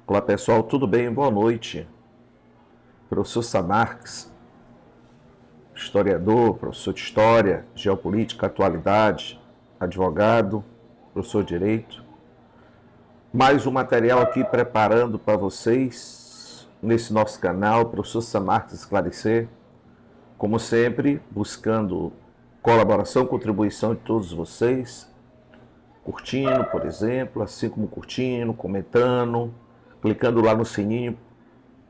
Olá pessoal, tudo bem? Boa noite. Professor Samarques, historiador, professor de História, Geopolítica, Atualidade, advogado, professor de Direito. Mais um material aqui preparando para vocês nesse nosso canal, Professor Samarques Esclarecer. Como sempre, buscando colaboração, contribuição de todos vocês, curtindo, por exemplo, assim como curtindo, comentando, clicando lá no sininho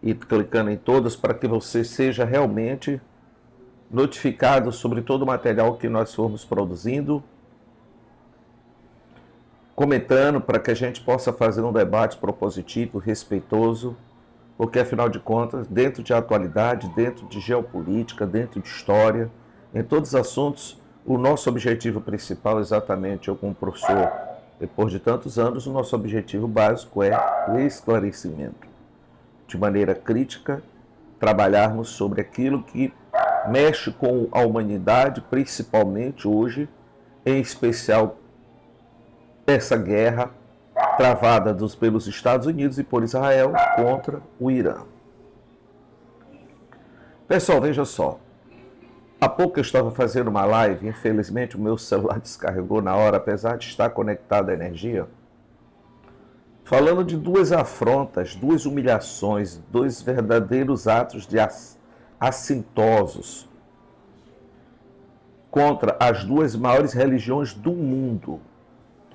e clicando em todas para que você seja realmente notificado sobre todo o material que nós formos produzindo, comentando para que a gente possa fazer um debate propositivo, respeitoso, porque afinal de contas, dentro de atualidade, dentro de geopolítica, dentro de história, em todos os assuntos, o nosso objetivo principal, exatamente, eu como professor, depois de tantos anos, o nosso objetivo básico é o esclarecimento. De maneira crítica, trabalharmos sobre aquilo que mexe com a humanidade, principalmente hoje, em especial essa guerra travada pelos Estados Unidos e por Israel contra o Irã. Pessoal, veja só. Há pouco eu estava fazendo uma live, infelizmente o meu celular descarregou na hora, apesar de estar conectado à energia, falando de duas afrontas, duas humilhações, dois verdadeiros atos de assintosos contra as duas maiores religiões do mundo,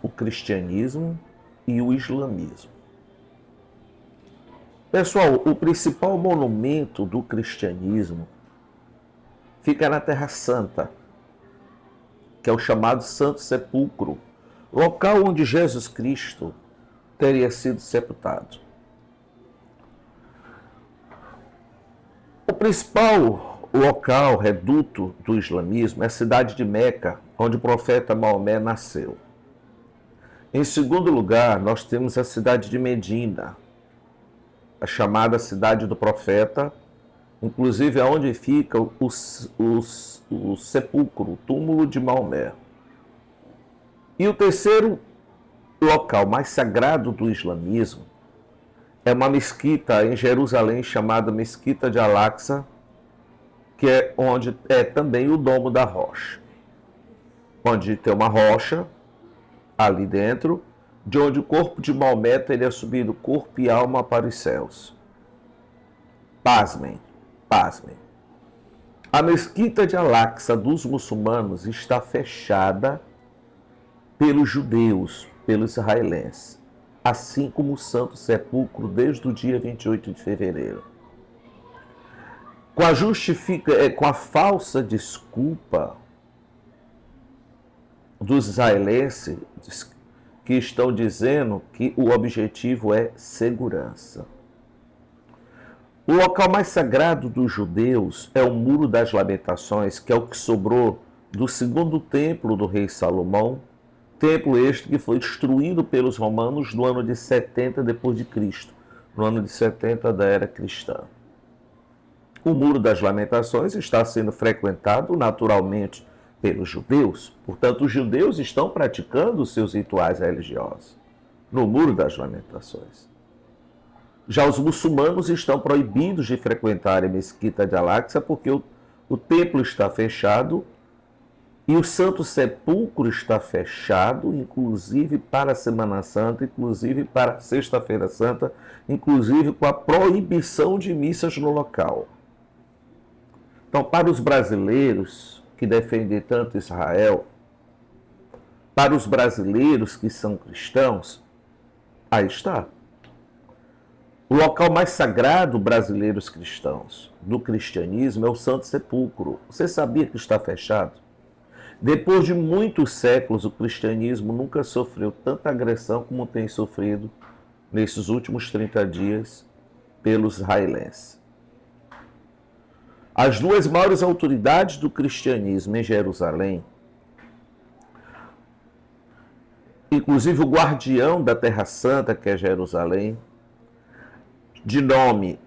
o cristianismo e o islamismo. Pessoal, o principal monumento do cristianismo fica na Terra Santa, que é o chamado Santo Sepulcro, local onde Jesus Cristo teria sido sepultado. O principal local, reduto do islamismo, é a cidade de Meca, onde o profeta Maomé nasceu. Em segundo lugar, nós temos a cidade de Medina, a chamada cidade do profeta, inclusive aonde fica o sepulcro, o túmulo de Maomé. E o terceiro local mais sagrado do islamismo é uma mesquita em Jerusalém chamada Mesquita de Al-Aqsa, que é onde é também o Domo da Rocha, onde tem uma rocha ali dentro, de onde o corpo de Maomé teria subido corpo e alma para os céus. Pasmem, pasmem. A mesquita de Al-Aqsa dos muçulmanos está fechada pelos judeus, pelos israelenses, assim como o Santo Sepulcro desde o dia 28 de fevereiro. Com a falsa desculpa dos israelenses que estão dizendo que o objetivo é segurança. O local mais sagrado dos judeus é o Muro das Lamentações, que é o que sobrou do segundo templo do rei Salomão, templo este que foi destruído pelos romanos no ano de 70 depois de Cristo, no ano de 70 da era cristã. O Muro das Lamentações está sendo frequentado naturalmente pelos judeus, portanto os judeus estão praticando os seus rituais religiosos no Muro das Lamentações. Já os muçulmanos estão proibidos de frequentar a Mesquita de Al-Aqsa porque o templo está fechado e o Santo Sepulcro está fechado, inclusive para a Semana Santa, inclusive para a Sexta-feira Santa, inclusive com a proibição de missas no local. Então, para os brasileiros que defendem tanto Israel, para os brasileiros que são cristãos, aí está. O local mais sagrado, brasileiros cristãos, do cristianismo é o Santo Sepulcro. Você sabia que está fechado? Depois de muitos séculos, o cristianismo nunca sofreu tanta agressão como tem sofrido nesses últimos 30 dias pelos israelenses. As duas maiores autoridades do cristianismo em Jerusalém, inclusive o guardião da Terra Santa, que é Jerusalém, de nome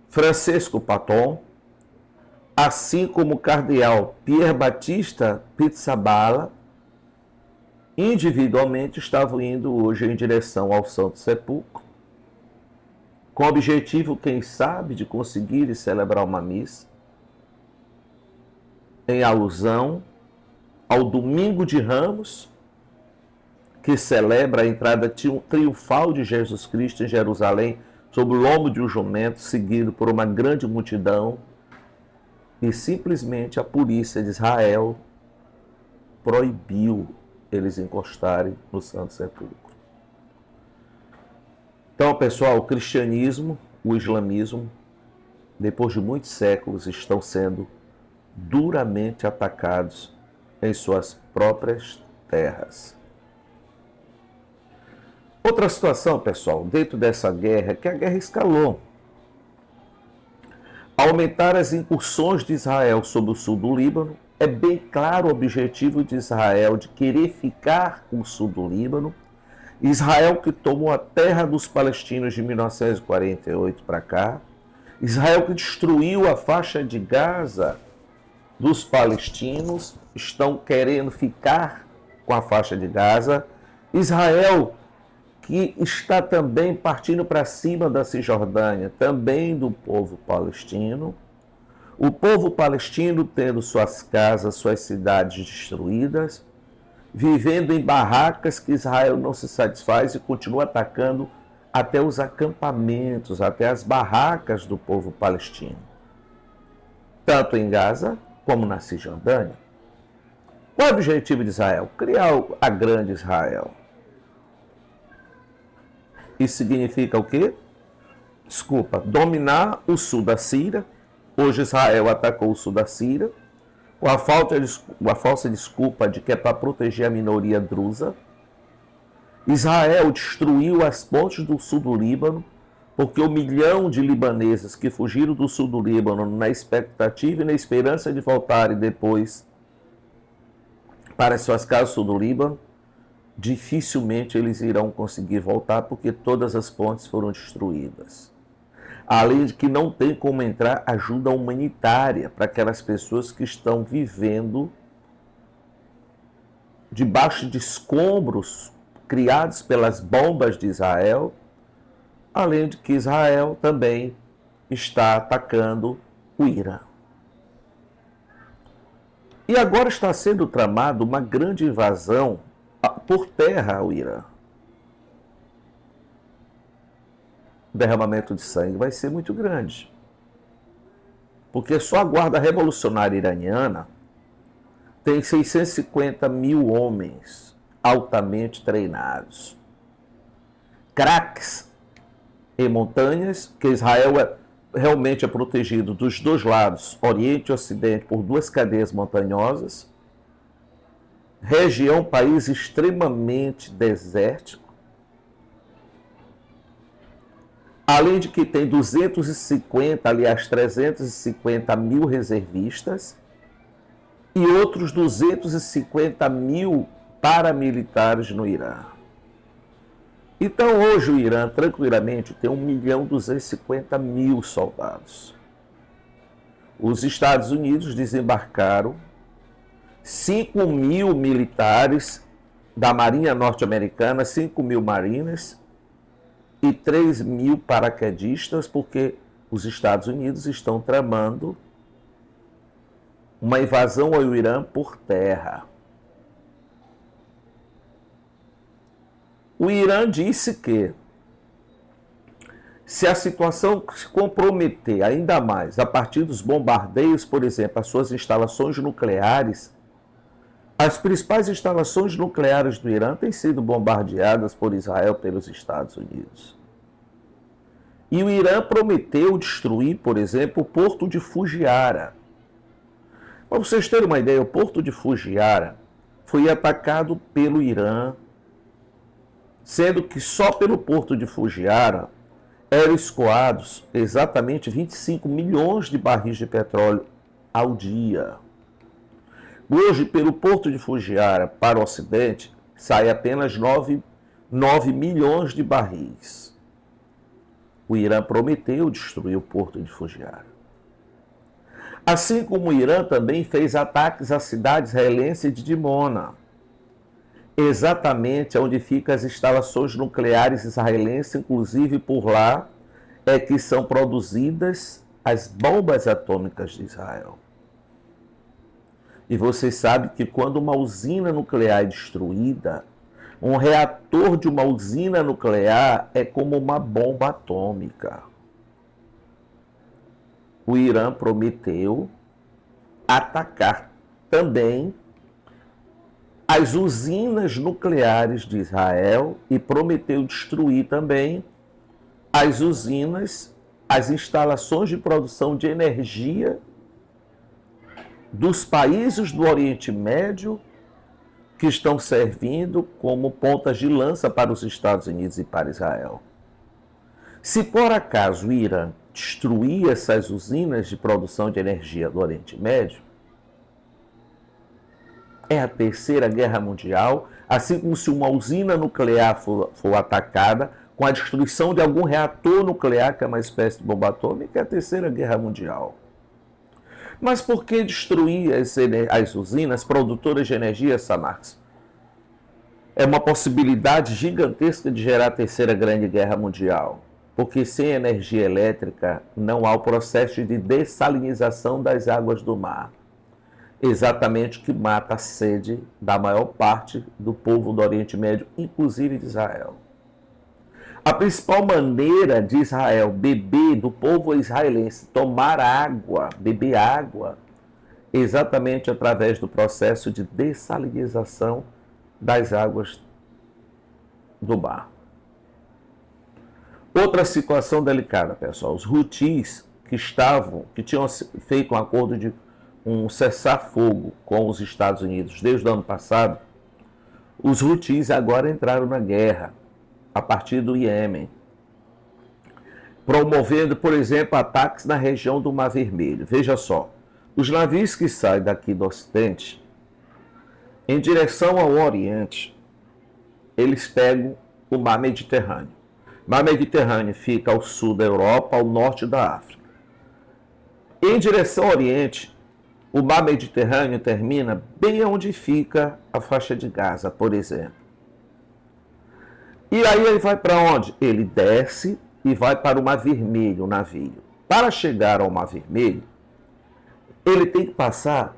Francesco Paton, assim como o cardeal Pier Battista Pizzaballa, individualmente estavam indo hoje em direção ao Santo Sepulcro com o objetivo, quem sabe, de conseguir celebrar uma missa, em alusão ao Domingo de Ramos, que celebra a entrada triunfal de Jesus Cristo em Jerusalém, sob o lombo de um jumento, seguido por uma grande multidão, e simplesmente a polícia de Israel proibiu eles encostarem no Santo Sepulcro. Então, pessoal, o cristianismo, o islamismo, depois de muitos séculos, estão sendo duramente atacados em suas próprias terras. Outra situação, pessoal, dentro dessa guerra, é que a guerra escalou. Aumentar as incursões de Israel sobre o sul do Líbano, é bem claro o objetivo de Israel de querer ficar no sul do Líbano. Israel que tomou a terra dos palestinos de 1948 para cá. Israel que destruiu a faixa de Gaza dos palestinos, estão querendo ficar com a faixa de Gaza. Israel que está também partindo para cima da Cisjordânia, também do povo palestino. O povo palestino tendo suas casas, suas cidades destruídas, vivendo em barracas que Israel não se satisfaz e continua atacando até os acampamentos, até as barracas do povo palestino. Tanto em Gaza como na Cisjordânia. Qual é o objetivo de Israel? Criar a grande Israel. Isso significa o quê? Dominar o sul da Síria. Hoje Israel atacou o sul da Síria, com a falsa desculpa de que é para proteger a minoria drusa. Israel destruiu as pontes do sul do Líbano, porque 1 milhão de libaneses que fugiram do sul do Líbano na expectativa e na esperança de voltarem depois para suas casas no sul do Líbano, dificilmente eles irão conseguir voltar porque todas as pontes foram destruídas. Além de que não tem como entrar ajuda humanitária para aquelas pessoas que estão vivendo debaixo de escombros criados pelas bombas de Israel, além de que Israel também está atacando o Irã. E agora está sendo tramado uma grande invasão por terra ao Irã. O derramamento de sangue vai ser muito grande. Porque só a Guarda Revolucionária Iraniana tem 650 mil homens altamente treinados. Craques em montanhas, que Israel realmente é protegido dos dois lados, Oriente e Ocidente, por duas cadeias montanhosas. Região, país extremamente desértico. Além de que tem 350 mil reservistas e outros 250 mil paramilitares no Irã. Então hoje o Irã tranquilamente tem 1.250.000 soldados. Os Estados Unidos desembarcaram 5 mil militares da Marinha Norte-Americana, 5 mil mariners e 3 mil paraquedistas, porque os Estados Unidos estão tramando uma invasão ao Irã por terra. O Irã disse que, se a situação se comprometer ainda mais a partir dos bombardeios, por exemplo, as suas instalações nucleares, as principais instalações nucleares do Irã têm sido bombardeadas por Israel pelos Estados Unidos. E o Irã prometeu destruir, por exemplo, o porto de Fujairah. Para vocês terem uma ideia, o porto de Fujairah foi atacado pelo Irã, sendo que só pelo porto de Fujairah eram escoados exatamente 25 milhões de barris de petróleo ao dia. Hoje, pelo porto de Fujairah para o Ocidente, sai apenas 9 milhões de barris. O Irã prometeu destruir o porto de Fujairah. Assim como o Irã também fez ataques à cidade israelense de Dimona, exatamente onde ficam as instalações nucleares israelenses, inclusive por lá é que são produzidas as bombas atômicas de Israel. E vocês sabem que quando uma usina nuclear é destruída, um reator de uma usina nuclear é como uma bomba atômica. O Irã prometeu atacar também as usinas nucleares de Israel e prometeu destruir também as usinas, as instalações de produção de energia dos países do Oriente Médio que estão servindo como pontas de lança para os Estados Unidos e para Israel. Se por acaso o Irã destruir essas usinas de produção de energia do Oriente Médio, é a terceira guerra mundial, assim como se uma usina nuclear for atacada, com a destruição de algum reator nuclear, que é uma espécie de bomba atômica, é a terceira guerra mundial. Mas por que destruir as usinas produtoras de energia, Samarx? É uma possibilidade gigantesca de gerar a terceira grande guerra mundial. Porque sem energia elétrica não há o processo de dessalinização das águas do mar. Exatamente o que mata a sede da maior parte do povo do Oriente Médio, inclusive de Israel. A principal maneira de Israel beber, do povo israelense, tomar água, beber água, é exatamente através do processo de dessalinização das águas do mar. Outra situação delicada, pessoal. Os Houthis que tinham feito um acordo de um cessar-fogo com os Estados Unidos desde o ano passado, os Houthis agora entraram na guerra a partir do Iêmen, promovendo, por exemplo, ataques na região do Mar Vermelho. Veja só, os navios que saem daqui do Ocidente em direção ao Oriente, eles pegam o Mar Mediterrâneo. O Mar Mediterrâneo fica ao sul da Europa, ao norte da África. Em direção ao Oriente, o Mar Mediterrâneo termina bem onde fica a faixa de Gaza, por exemplo. E aí ele vai para onde? Ele desce e vai para o Mar Vermelho, o navio. Para chegar ao Mar Vermelho, ele tem que passar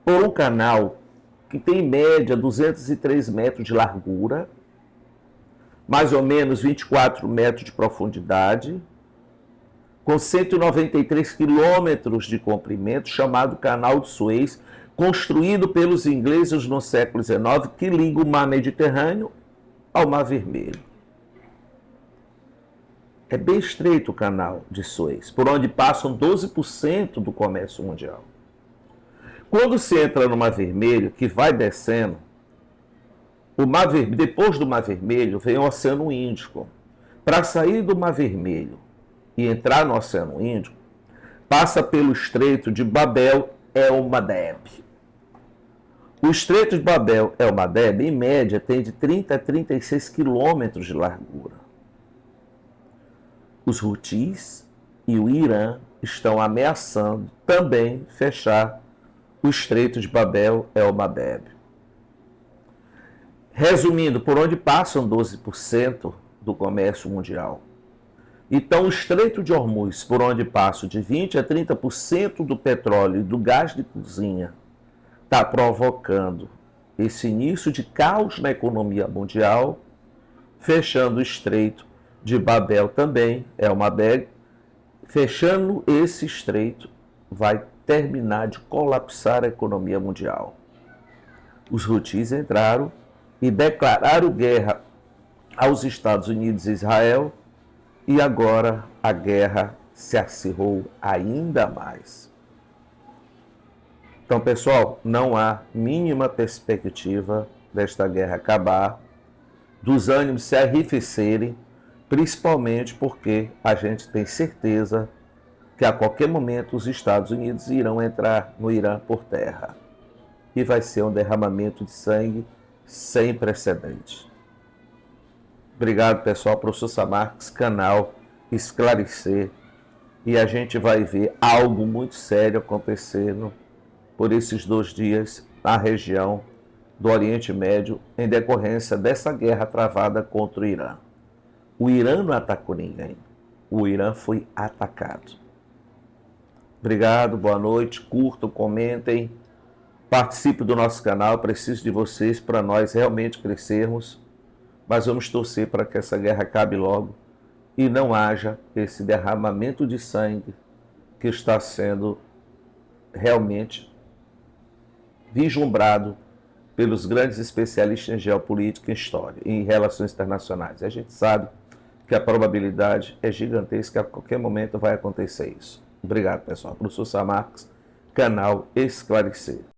por um canal que tem em média 203 metros de largura, mais ou menos 24 metros de profundidade, com 193 quilômetros de comprimento, chamado Canal de Suez, construído pelos ingleses no século XIX, que liga o Mar Mediterrâneo ao Mar Vermelho. É bem estreito o Canal de Suez, por onde passam 12% do comércio mundial. Quando se entra no Mar Vermelho, que vai descendo, depois do Mar Vermelho vem o Oceano Índico. Para sair do Mar Vermelho e entrar no Oceano Índico, passa pelo Estreito de Babel el-Mandeb. O Estreito de Babel el-Mandeb, em média, tem de 30 a 36 quilômetros de largura. Os Houthis e o Irã estão ameaçando também fechar o Estreito de Babel el-Mandeb. Resumindo, por onde passam 12% do comércio mundial. Então, o Estreito de Hormuz, por onde passam de 20% a 30% do petróleo e do gás de cozinha, está provocando esse início de caos na economia mundial, fechando o Estreito de Babel também, el-Mandeb. Fechando esse estreito, vai terminar de colapsar a economia mundial. Os Houthis entraram e declararam guerra aos Estados Unidos e Israel, e agora a guerra se acirrou ainda mais. Então, pessoal, não há mínima perspectiva desta guerra acabar, dos ânimos se arrefecerem, principalmente porque a gente tem certeza que a qualquer momento os Estados Unidos irão entrar no Irã por terra. E vai ser um derramamento de sangue sem precedentes. Obrigado, pessoal. Professor Samarx, canal Esclarecer. E a gente vai ver algo muito sério acontecendo por esses 2 dias na região do Oriente Médio em decorrência dessa guerra travada contra o Irã. O Irã não atacou ninguém. o Irã foi atacado. Obrigado, boa noite, curtam, comentem, participem do nosso canal, preciso de vocês para nós realmente crescermos, mas vamos torcer para que essa guerra acabe logo e não haja esse derramamento de sangue que está sendo realmente vislumbrado pelos grandes especialistas em geopolítica e história, em relações internacionais. A gente sabe que a probabilidade é gigantesca, a qualquer momento vai acontecer isso. Obrigado, pessoal. Professor Samarques, canal Esclarecer.